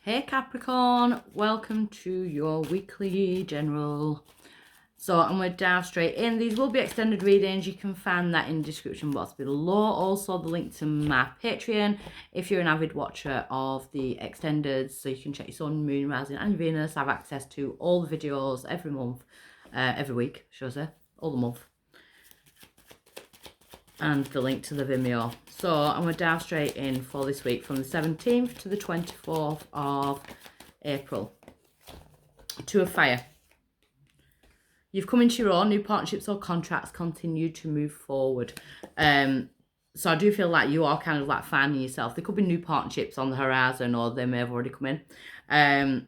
Hey Capricorn, welcome to your weekly general. So I'm going to dive straight in. These will be extended readings. You can find that in the description box below. Also the link to my Patreon if you're an avid watcher of the extended. So you can check your sun, moon, rising and your Venus. I have access to all the videos every month, every week, should I say, all the month. And the link to the Vimeo. So I'm going to dive straight in for this week from the 17th to the 24th of April. Two of Fire. You've come into your own. New partnerships or contracts continue to move forward. So I do feel like you are kind of like finding yourself. There could be new partnerships on the horizon, or they may have already come in.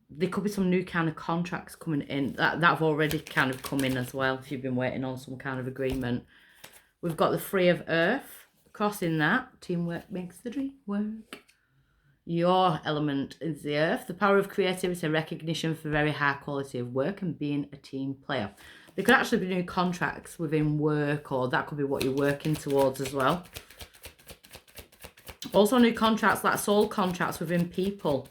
There could be some new kind of contracts coming in that have already kind of come in as well, if you've been waiting on some kind of agreement. We've got the Three of Earth, crossing that. Teamwork makes the dream work. Your element is the earth, the power of creativity, recognition for very high quality of work and being a team player. There could actually be new contracts within work, or that could be what you're working towards as well. Also new contracts, like soul contracts within people.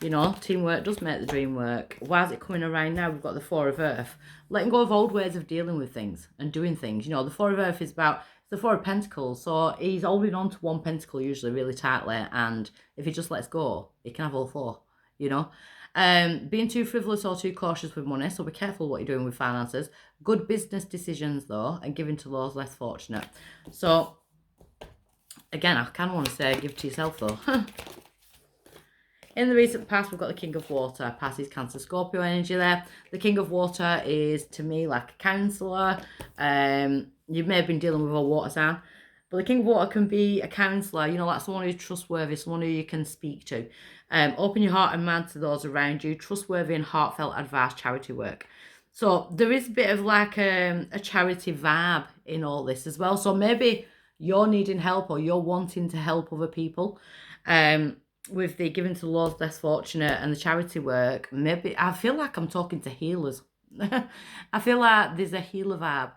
You know, teamwork does make the dream work. Why is it coming around now? We've got the Four of Earth. Letting go of old ways of dealing with things and doing things. You know, the Four of Earth is about the Four of Pentacles. So he's holding on to one pentacle usually really tightly. And if he just lets go, he can have all four, you know. Being too frivolous or too cautious with money. So be careful what you're doing with finances. Good business decisions, though, and giving to those less fortunate. So, again, I kind of want to say give to yourself, though. In the recent past, we've got the King of Water, Pisces, Cancer, Scorpio energy there. The King of Water is, to me, like a counsellor. You may have been dealing with a water sign. But the King of Water can be a counsellor, you know, like someone who's trustworthy, someone who you can speak to. Open your heart and mind to those around you. Trustworthy and heartfelt advice, charity work. So there is a bit of like a charity vibe in all this as well. So maybe you're needing help, or you're wanting to help other people. With the giving to those less fortunate and the charity work, maybe I feel like I'm talking to healers. I feel like there's a healer vibe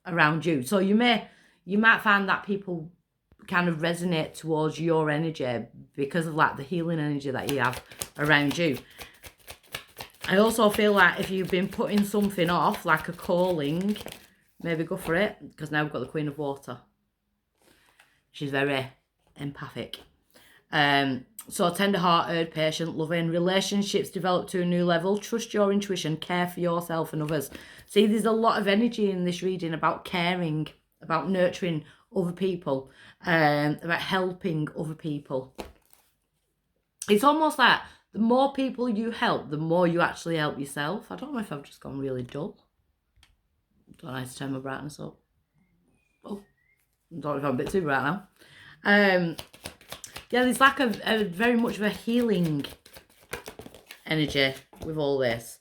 around you. So you might find that people kind of resonate towards your energy because of like the healing energy that you have around you. I also feel like if you've been putting something off, like a calling, maybe go for it, because now we've got the Queen of Water. She's very empathic. So tender-hearted, patient, loving, relationships develop to a new level. Trust your intuition, care for yourself and others. See, there's a lot of energy in this reading about caring, about nurturing other people, about helping other people. It's almost like the more people you help, the more you actually help yourself. I don't know if I've just gone really dull. Don't know how to turn my brightness up. Oh, I don't know if I'm a bit too bright now. Yeah, there's like a very much of a healing energy with all this.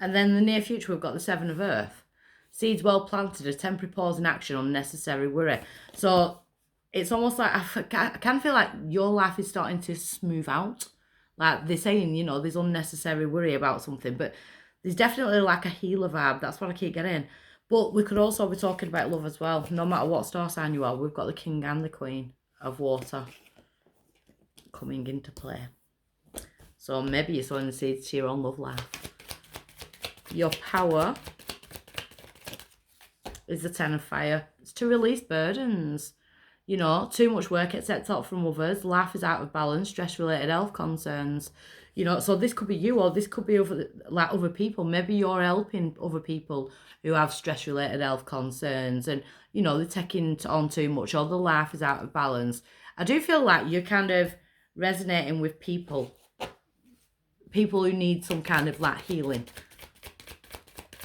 And then in the near future, we've got the Seven of Earth. Seeds well planted, a temporary pause in action, unnecessary worry. So it's almost like I kind of feel like your life is starting to smooth out. Like they're saying, you know, there's unnecessary worry about something. But there's definitely like a healer vibe. That's what I keep getting. But we could also be talking about love as well. No matter what star sign you are, we've got the King and the Queen of Water coming into play. So maybe you're sowing the seeds to your own love life. Your power is the Ten of Fire. It's to release burdens. You know, too much work accepted up from others. Life is out of balance. Stress-related health concerns. You know, so this could be you, or this could be other people. Maybe you're helping other people who have stress-related health concerns, and you know they're taking on too much, or the life is out of balance. I do feel like you're kind of resonating with people who need some kind of like healing.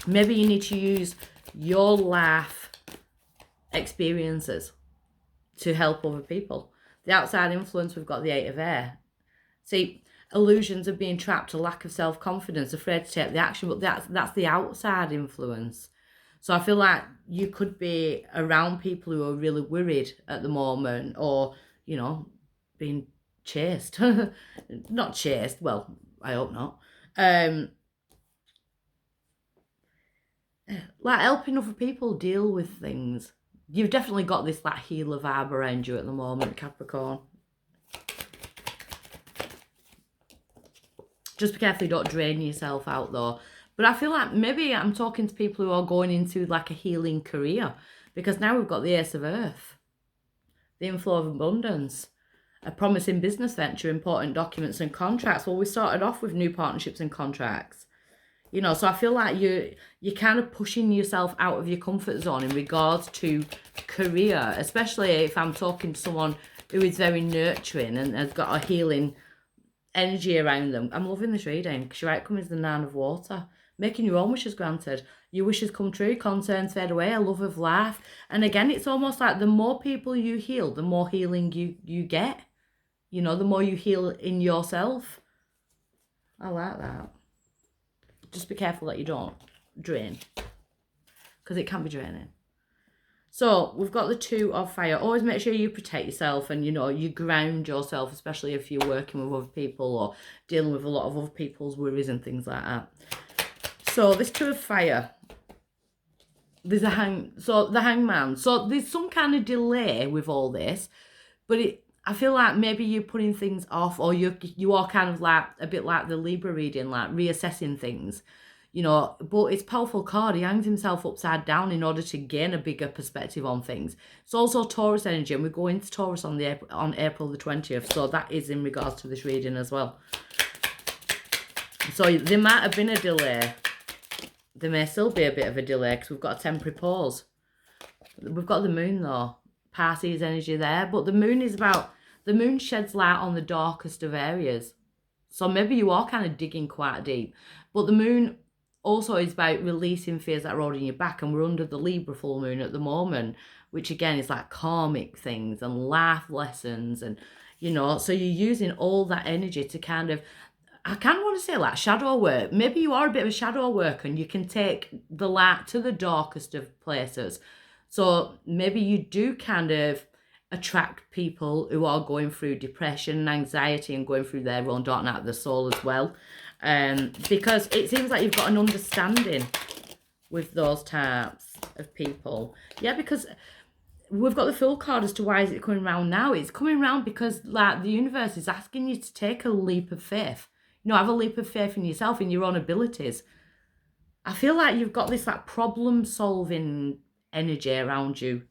Maybe you need to use your life experiences to help other people. The outside influence, we've got the Eight of Air. See, illusions of being trapped, a lack of self-confidence, afraid to take the action, but that's the outside influence. So I feel like you could be around people who are really worried at the moment, or, you know, being chased. Not chased, well, I hope not. Like helping other people deal with things. You've definitely got this like healer vibe around you at the moment, Capricorn. Just be careful you don't drain yourself out though. But I feel like maybe I'm talking to people who are going into like a healing career, because now we've got the Ace of Earth, the inflow of abundance, a promising business venture, important documents and contracts. Well, we started off with new partnerships and contracts. You know, so I feel like you're kind of pushing yourself out of your comfort zone in regards to career, especially if I'm talking to someone who is very nurturing and has got a healing energy around them. I'm loving this reading because your outcome is the Nine of Water. Making your own wishes granted. Your wishes come true, concerns fade away, a love of life. And again, it's almost like the more people you heal, the more healing you get. You know, the more you heal in yourself. I like that. Just be careful that you don't drain, because it can be draining. So we've got the Two of Fire. Always make sure you protect yourself and, you know, you ground yourself, especially if you're working with other people or dealing with a lot of other people's worries and things like that. So this Two of Fire, there's the Hangman. So there's some kind of delay with all this, but I feel like maybe you're putting things off, or you are kind of like a bit like the Libra reading, like reassessing things. You know, but it's a powerful card. He hangs himself upside down in order to gain a bigger perspective on things. It's also Taurus energy, and we go into Taurus on April the 20th. So that is in regards to this reading as well. So there might have been a delay. There may still be a bit of a delay because we've got a temporary pause. We've got the Moon though. Pisces energy there. But the Moon is about, the Moon sheds light on the darkest of areas. So maybe you are kind of digging quite deep. But the Moon also is about releasing fears that are holding you back, and we're under the Libra full moon at the moment, which again is like karmic things and life lessons, and you know, so you're using all that energy to kind of, I kind of want to say like shadow work. Maybe you are a bit of a shadow worker and you can take the light to the darkest of places. So maybe you do kind of attract people who are going through depression and anxiety and going through their own dark night of the soul as well. Because it seems like you've got an understanding with those types of people. Yeah, because we've got the Fool card as to why is it coming round now. It's coming round because like the universe is asking you to take a leap of faith. You know, have a leap of faith in yourself, in your own abilities. I feel like you've got this like problem solving energy around you.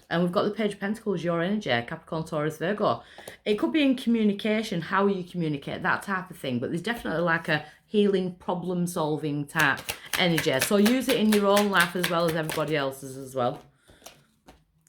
And we've got the Page of Pentacles, your energy, Capricorn, Taurus, Virgo. It could be in communication, how you communicate, that type of thing. But there's definitely like a healing, problem-solving type energy. So use it in your own life as well as everybody else's as well.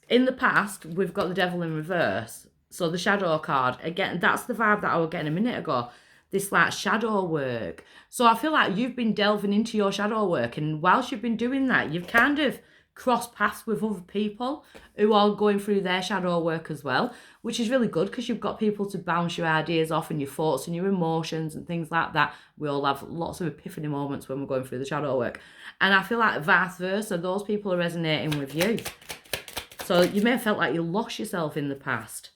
In the past, we've got the Devil in reverse. So the Shadow card, again, that's the vibe that I was getting a minute ago. This like shadow work. So I feel like you've been delving into your shadow work. And whilst you've been doing that, you've kind of cross paths with other people who are going through their shadow work as well, which is really good because you've got people to bounce your ideas off and your thoughts and your emotions and things like that. We all have lots of epiphany moments when we're going through the shadow work. And I feel like vice versa, those people are resonating with you. So you may have felt like you lost yourself in the past.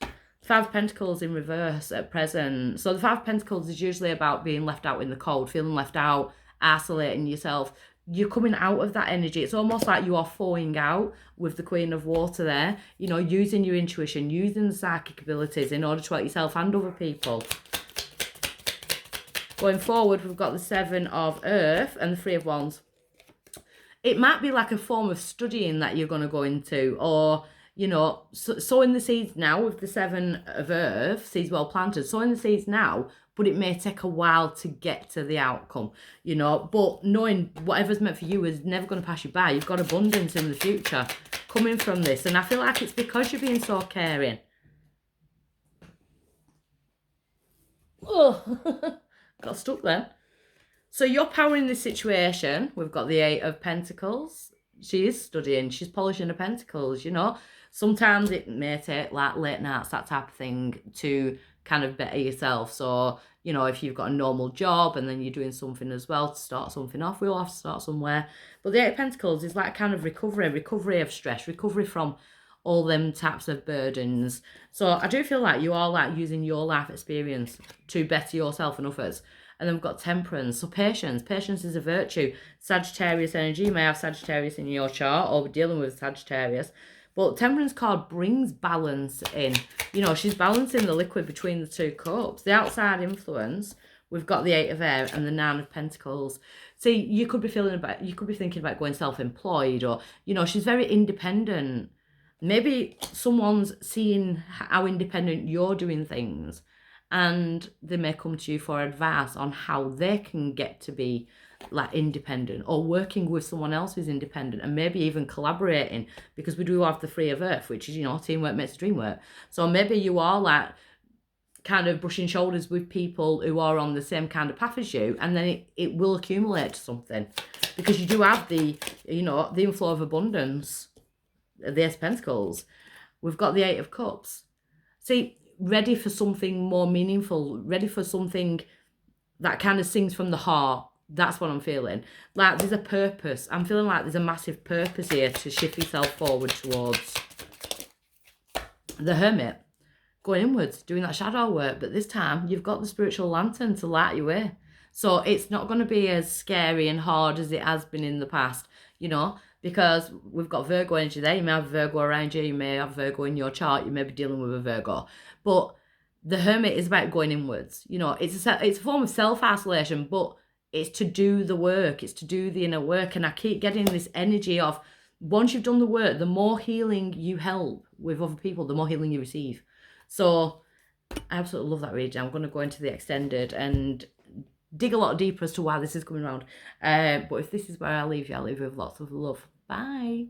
Five of Pentacles in reverse at present. So the Five of Pentacles is usually about being left out in the cold, feeling left out, isolating yourself. You're coming out of that energy. It's almost like you are falling out with the Queen of Water there. You know, using your intuition, using the psychic abilities in order to help yourself and other people. Going forward, we've got the Seven of Earth and the Three of Wands. It might be like a form of studying that you're going to go into, or, you know, sowing the seeds now with the Seven of Earth, seeds well planted, sowing the seeds now, but it may take a while to get to the outcome, you know, but knowing whatever's meant for you is never going to pass you by. You've got abundance in the future coming from this, and I feel like it's because you're being so caring. Oh, got stuck then. So you're powering this situation. We've got the Eight of Pentacles. She is studying. She's polishing her pentacles, you know. Sometimes it may take like late nights, that type of thing, to kind of better yourself. So, you know, if you've got a normal job and then you're doing something as well to start something off, we all have to start somewhere. But the Eight of Pentacles is like kind of recovery of stress, recovery from all them types of burdens. So I do feel like you are like using your life experience to better yourself and others. And then we've got Temperance. So patience. Patience is a virtue. Sagittarius energy. You may have Sagittarius in your chart or be dealing with Sagittarius. But Temperance card brings balance in. You know, she's balancing the liquid between the two cups. The outside influence We've got the Eight of Air and the Nine of Pentacles. See, you could be thinking about going self-employed, or, you know, she's very independent. Maybe someone's seeing how independent you're doing things, and they may come to you for advice on how they can get to be like independent, or working with someone else who's independent, and maybe even collaborating, because we do have the Three of Earth, which is, you know, teamwork makes the dream work. So maybe you are like kind of brushing shoulders with people who are on the same kind of path as you, and then it will accumulate to something, because you do have the, you know, the inflow of abundance, the Ace of Pentacles. We've got the Eight of Cups. See, ready for something more meaningful, ready for something that kind of sings from the heart. That's what I'm feeling. Like there's a purpose. I'm feeling like there's a massive purpose here to shift yourself forward towards. The Hermit, going inwards, doing that shadow work. But this time you've got the spiritual lantern to light your way. So it's not going to be as scary and hard as it has been in the past, you know, because we've got Virgo energy there. You may have Virgo around you. You may have Virgo in your chart. You may be dealing with a Virgo. But the Hermit is about going inwards. You know, it's a form of self-isolation, but it's to do the work. It's to do the inner work. And I keep getting this energy of, once you've done the work, the more healing you help with other people, the more healing you receive. So I absolutely love that reading. I'm going to go into the extended and dig a lot deeper as to why this is coming around. But if this is where I leave you with lots of love. Bye.